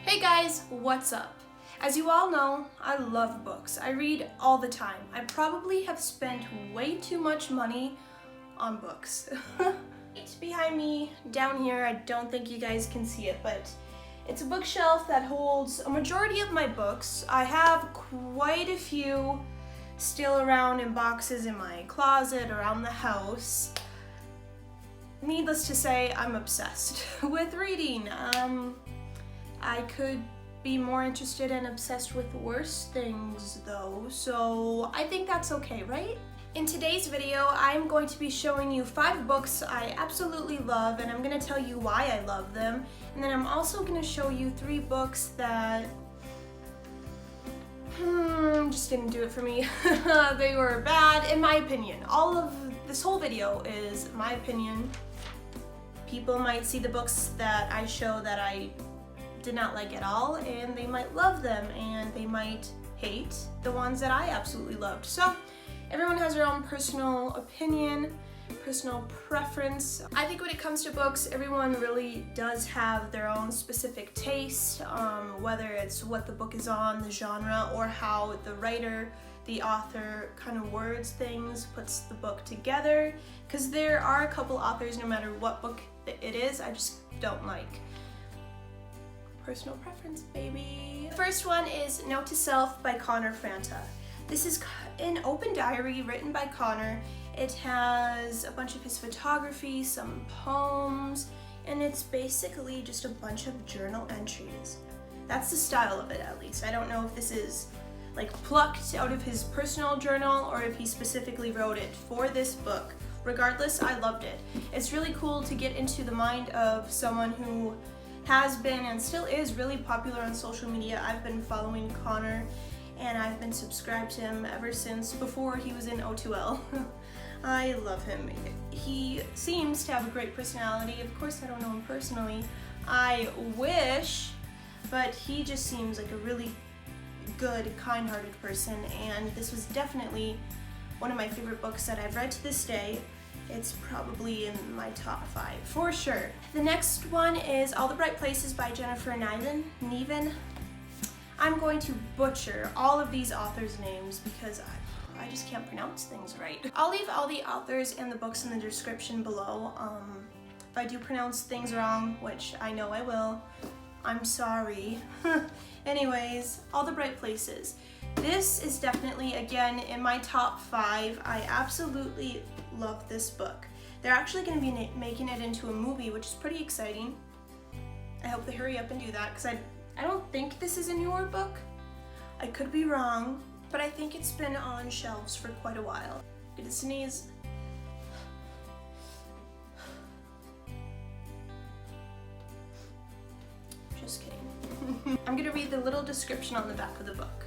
Hey guys, what's up? As you all know, I love books. I read all the time. I probably have spent way too much money on books. It's behind me down here. I don't think you guys can see it, but it's a bookshelf that holds a majority of my books. I have quite a few still around in boxes in my closet around the house. Needless to say, I'm obsessed with reading. I could be more interested and obsessed with worse things though, so I think that's okay, right? In today's video, I'm going to be showing you 5 books I absolutely love, and I'm going to tell you why I love them, and then I'm also going to show you 3 books that just didn't do it for me. They were bad, in my opinion. All of this whole video is my opinion. People might see the books that I show that I did not like at all, and they might love them, and they might hate the ones that I absolutely loved. So everyone has their own personal opinion, personal preference. I think when it comes to books, everyone really does have their own specific taste, whether it's what the book is on, the genre, or how the writer, the author kind of words things, puts the book together, because there are a couple authors, no matter what book it is, I just don't like. Personal preference, baby. The first one is Note to Self by Franta. This is an open diary written by Connor. It has a bunch of his photography, some poems, and it's basically just a bunch of journal entries. That's the style of it, at least. I don't know if this is like plucked out of his personal journal or if he specifically wrote it for this book. Regardless, I loved it. It's really cool to get into the mind of someone who has been and still is really popular on social media. I've been following Connor and I've been subscribed to him ever since before he was in O2L. I love him. He seems to have a great personality. Of course, I don't know him personally. I wish, but he just seems like a really good, kind-hearted person, and this was definitely one of my favorite books that I've read to this day. It's probably in my top 5, for sure. The next one is All the Bright Places by Jennifer Niven. I'm going to butcher all of these authors' names because I just can't pronounce things right. I'll leave all the authors and the books in the description below. If I do pronounce things wrong, which I know I will, I'm sorry. Anyways, All the Bright Places. This is definitely, again, in my top 5. I absolutely love this book. They're actually going to be making it into a movie, which is pretty exciting. I hope they hurry up and do that, because I don't think this is a newer book. I could be wrong, but I think it's been on shelves for quite a while. Get a sneeze. Just kidding. I'm gonna read the little description on the back of the book.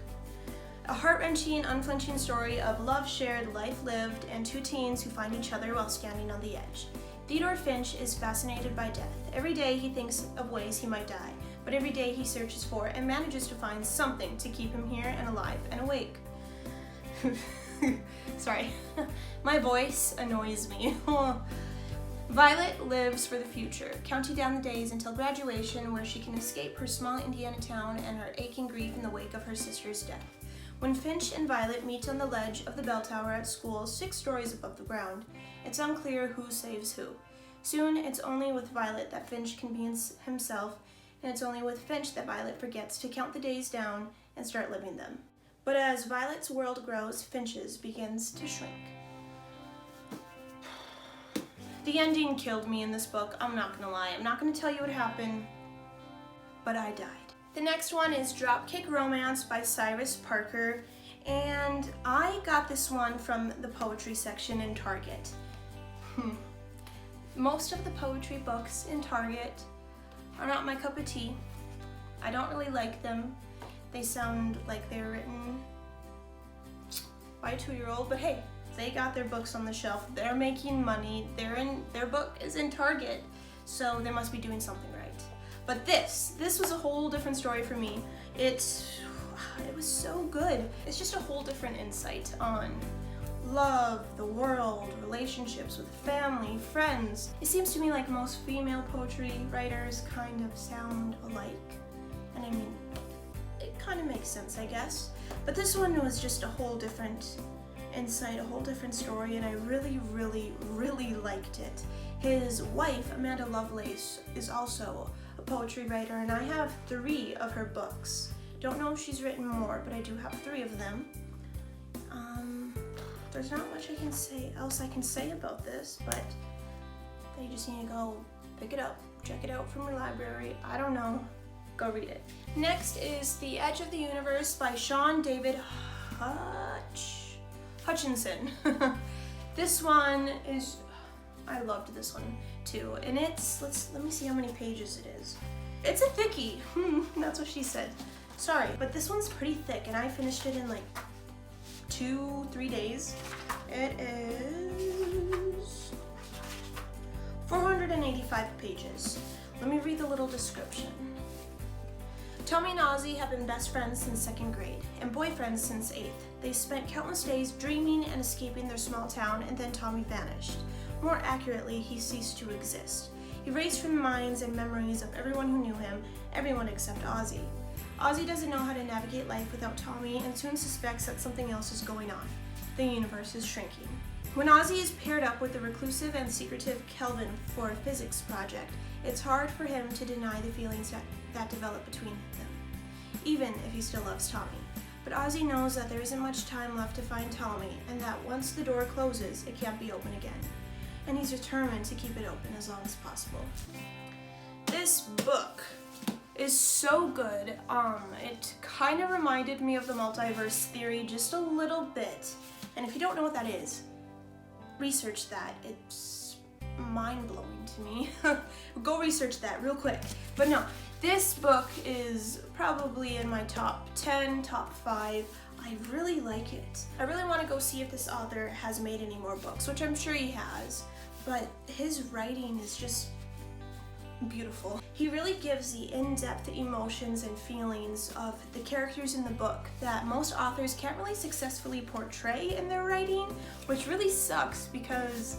A heart-wrenching, unflinching story of love shared, life lived, and 2 teens who find each other while standing on the edge. Theodore Finch is fascinated by death. Every day he thinks of ways he might die, but every day he searches for and manages to find something to keep him here and alive and awake. Sorry, my voice annoys me. Violet lives for the future, counting down the days until graduation, where she can escape her small Indiana town and her aching grief in the wake of her sister's death. When Finch and Violet meet on the ledge of the bell tower at school 6 stories above the ground, it's unclear who saves who. Soon, it's only with Violet that Finch can be himself, and it's only with Finch that Violet forgets to count the days down and start living them. But as Violet's world grows, Finch's begins to shrink. The ending killed me in this book, I'm not gonna lie. I'm not gonna tell you what happened, but I died. The next one is DROPKICKromance by Cyrus Parker, and I got this one from the poetry section in Target. Most of the poetry books in Target are not my cup of tea. I don't really like them. They sound like they were written by a 2-year-old, but hey, they got their books on the shelf. They're making money. Their book is in Target, so they must be doing something right. But this was a whole different story for me. It was so good. It's just a whole different insight on love, the world, relationships with family, friends. It seems to me like most female poetry writers kind of sound alike. And I mean, it kind of makes sense, I guess. But this one was just a whole different insight, a whole different story, and I really, really, really liked it. His wife, Amanda Lovelace, is also a poetry writer, and I have 3 of her books. Don't know if she's written more, but I do have 3 of them. There's not much else I can say about this, but you just need to go pick it up, check it out from your library. I don't know. Go read it. Next is The Edge of the Universe by Shaun David Hutchinson. This one is, I loved this one too, and it's, let me see how many pages it is. It's a thickie. That's what she said. Sorry, but this one's pretty thick, and I finished it in like 2-3 days. It is 485 pages. Let me read the little description. Tommy and Ozzy have been best friends since 2nd grade and boyfriends since 8th. They spent countless days dreaming and escaping their small town, and then Tommy vanished. More accurately, he ceased to exist. He erased from the minds and memories of everyone who knew him, everyone except Ozzy. Ozzy doesn't know how to navigate life without Tommy and soon suspects that something else is going on. The universe is shrinking. When Ozzy is paired up with the reclusive and secretive Kelvin for a physics project, it's hard for him to deny the feelings that develop between them, even if he still loves Tommy. But Ozzy knows that there isn't much time left to find Tommy, and that once the door closes, it can't be open again. And he's determined to keep it open as long as possible. This book is so good. It kind of reminded me of the multiverse theory just a little bit. And if you don't know what that is, research that. It's mind-blowing to me. Go research that real quick. But no, this book is probably in my top 10, top 5. I really like it. I really want to go see if this author has made any more books, which I'm sure he has, but his writing is just beautiful. He really gives the in-depth emotions and feelings of the characters in the book that most authors can't really successfully portray in their writing, which really sucks because,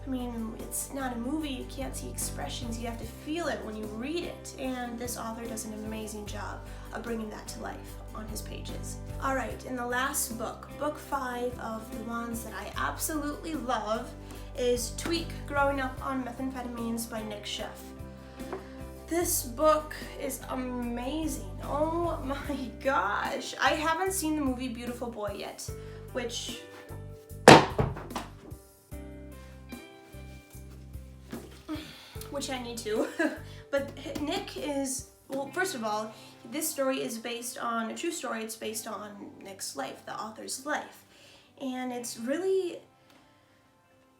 I mean, it's not a movie, you can't see expressions, you have to feel it when you read it, and this author does an amazing job of bringing that to life on his pages. Alright, and the last book, book 5 of the ones that I absolutely love, is Tweak, Growing Up on Methamphetamines by Sheff. This book is amazing. Oh my gosh. I haven't seen the movie Beautiful Boy yet, which I need to. But Nick is, well, first of all, this story is based on a true story. It's based on Nick's life, the author's life. And it's really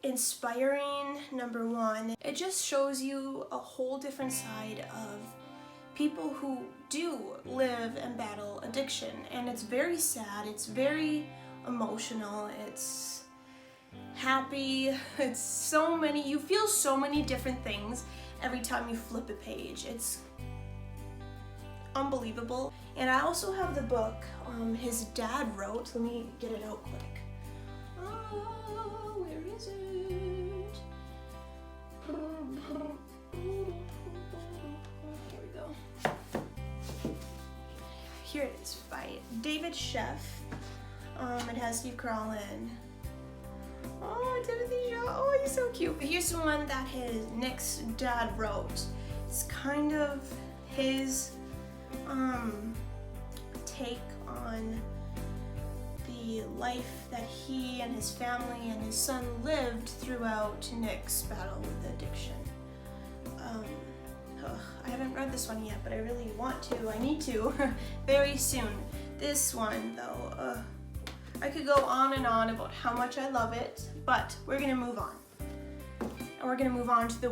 inspiring, number one. It just shows you a whole different side of people who do live and battle addiction, and it's very sad, it's very emotional, it's happy, it's so many, you feel so many different things every time you flip a page. It's unbelievable. And I also have the book his dad wrote. Let me get it out quick. Oh, where is it? Here we go. Here it is, by David Sheff. It has Steve Carell in. Oh, Timothy Shaw. Oh, he's so cute. But here's the one that Nick's dad wrote. It's kind of his take on the life that he and his family and his son lived throughout Nick's battle with addiction. I haven't read this one yet, but I really want to. I need to very soon. This one, though, I could go on and on about how much I love it, but we're gonna move on. And we're gonna move on to the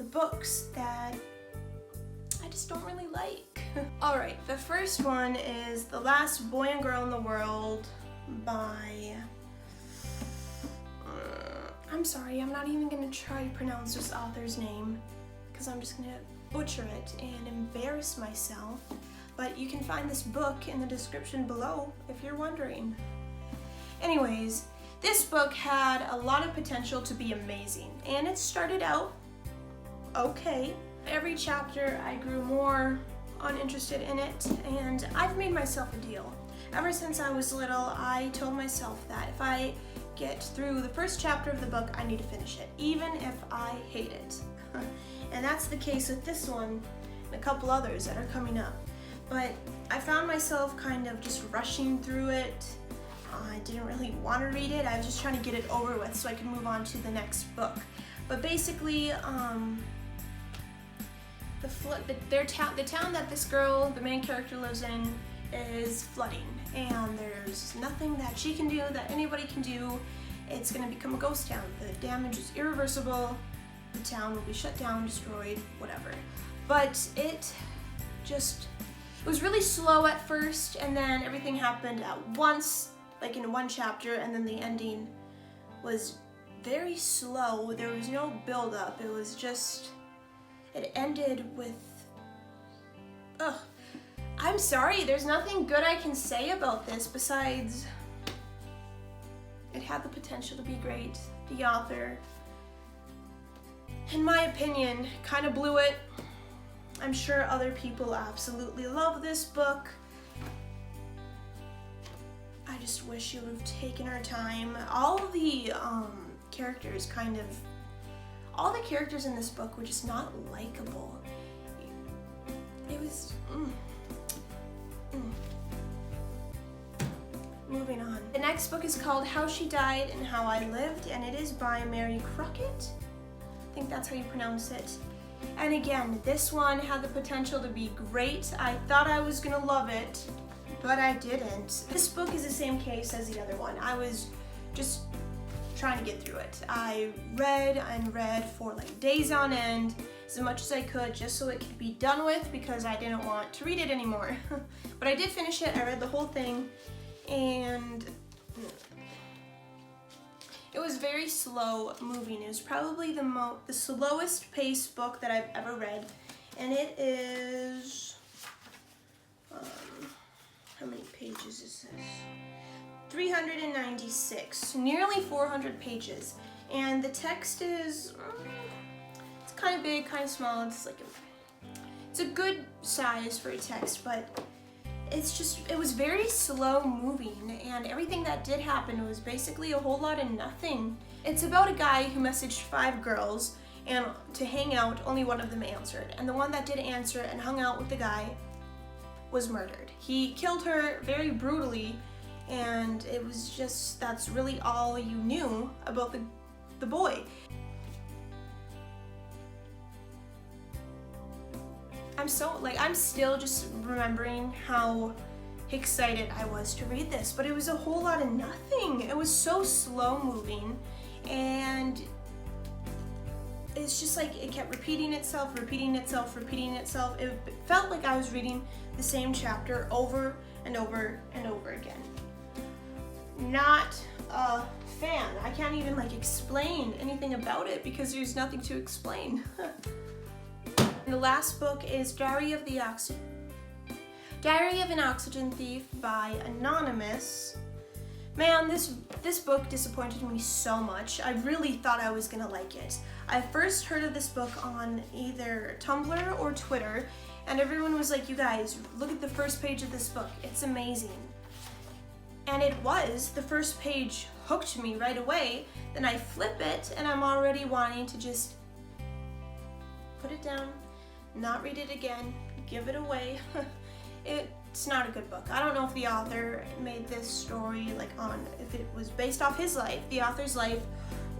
books that I just don't really like. Alright, the first one is The Last Boy and Girl in the World by... I'm sorry, I'm not even gonna try to pronounce this author's name, because I'm just gonna butcher it and embarrass myself. But you can find this book in the description below if you're wondering. Anyways, this book had a lot of potential to be amazing, and it started out okay. Every chapter I grew more uninterested in it, and I've made myself a deal. Ever since I was little, I told myself that if I get through the first chapter of the book, I need to finish it, even if I hate it. And that's the case with this one and a couple others that are coming up. But I found myself kind of just rushing through it. I didn't really want to read it. I was just trying to get it over with so I could move on to the next book. But basically, the town that this girl, the main character, lives in is flooding, and there's nothing that she can do, that anybody can do. It's going to become a ghost town. The damage is irreversible. The town will be shut down, destroyed, whatever. But it was really slow at first, and then everything happened at once, like in one chapter, and then the ending was very slow. There was no build-up. It was just, it ended with, ugh. I'm sorry, there's nothing good I can say about this besides it had the potential to be great. The author, in my opinion, kind of blew it. I'm sure other people absolutely love this book. I just wish you would have taken her time. All the characters all the characters in this book were just not likable. It was, Moving on. The next book is called How She Died and How I Lived, and it is by Mary Crockett. I think that's how you pronounce it. And again, this one had the potential to be great. I thought I was gonna love it, but I didn't. This book is the same case as the other one. I was just trying to get through it. I read and read for like days on end, as much as I could, just so it could be done with, because I didn't want to read it anymore. But I did finish it. I read the whole thing, and it was very slow moving. It was probably the slowest paced book that I've ever read, and it is, how many pages is this? 396, nearly 400 pages, and the text is, it's kind of big, kind of small. It's a good size for a text, but it was very slow moving, and everything that did happen was basically a whole lot of nothing. It's about a guy who messaged 5 girls and to hang out. Only one of them answered, and the one that did answer and hung out with the guy was murdered. He killed her very brutally, and it was just, that's really all you knew about the boy. I'm still just remembering how excited I was to read this, but it was a whole lot of nothing. It was so slow moving, and it's just like it kept repeating itself, repeating itself, repeating itself. It felt like I was reading the same chapter over and over and over again. Not a fan. I can't even explain anything about it because there's nothing to explain. And the last book is Diary of an Oxygen Thief by Anonymous. Man, this book disappointed me so much. I really thought I was gonna like it. I first heard of this book on either Tumblr or Twitter, and everyone was like, you guys, look at the first page of this book. It's amazing. And it was. The first page hooked me right away. Then I flip it, and I'm already wanting to just put it down, not read it again, give it away. It's not a good book. I don't know if the author made this story if it was based off his life, the author's life,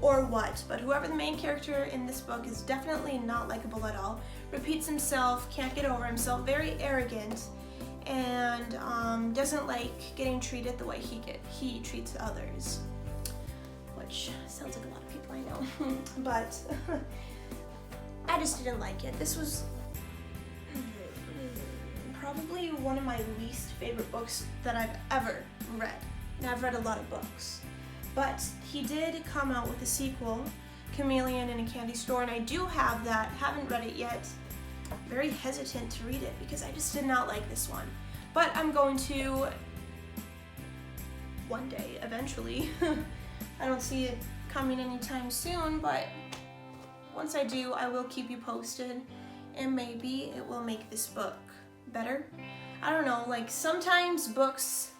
or what, but whoever the main character in this book is definitely not likable at all. Repeats himself, can't get over himself, very arrogant, and doesn't like getting treated the way he treats others, which sounds like a lot of people I know. But I just didn't like it. This was probably one of my least favorite books that I've ever read. And I've read a lot of books. But he did come out with a sequel, Chameleon in a Candy Store, and I do have that. Haven't read it yet. Very hesitant to read it because I just did not like this one. But I'm going to one day, eventually. I don't see it coming anytime soon, but once I do, I will keep you posted, and maybe it will make this book better. I don't know, like sometimes books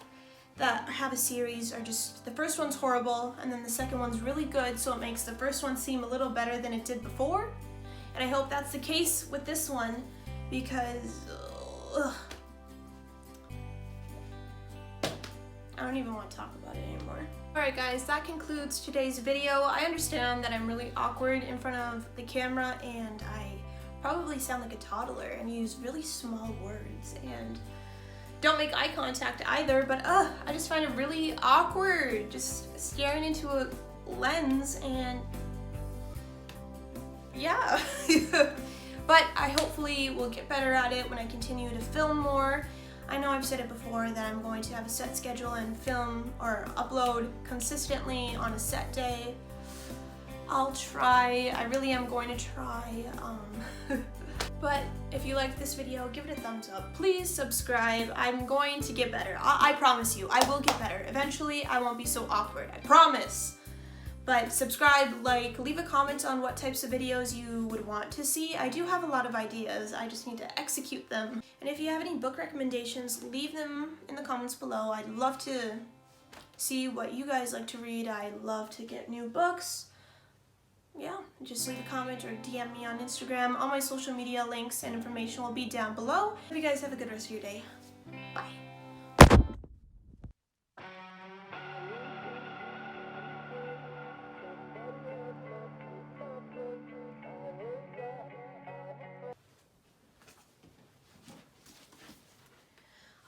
that have a series are just, the first one's horrible and then the second one's really good, so it makes the first one seem a little better than it did before. And I hope that's the case with this one, because I don't even want to talk about it anymore. Alright guys, that concludes today's video. I understand that I'm really awkward in front of the camera and I probably sound like a toddler and use really small words and don't make eye contact either, but I just find it really awkward just staring into a lens, and yeah. But I hopefully will get better at it when I continue to film more. I know I've said it before that I'm going to have a set schedule and film or upload consistently on a set day. I'll try. I really am going to try. But if you like this video, give it a thumbs up. Please subscribe. I'm going to get better. I promise you, I will get better. Eventually, I won't be so awkward. I promise. But subscribe, like, leave a comment on what types of videos you would want to see. I do have a lot of ideas. I just need to execute them. And if you have any book recommendations, leave them in the comments below. I'd love to see what you guys like to read. I love to get new books. Yeah, just leave a comment or DM me on Instagram. All my social media links and information will be down below. Hope you guys have a good rest of your day. Bye.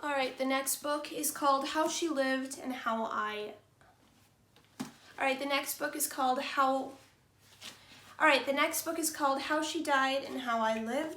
Alright, the next book is called How She Lived and How I... Alright, the next book is called How... Alright, the next book is called How She Died and How I Lived.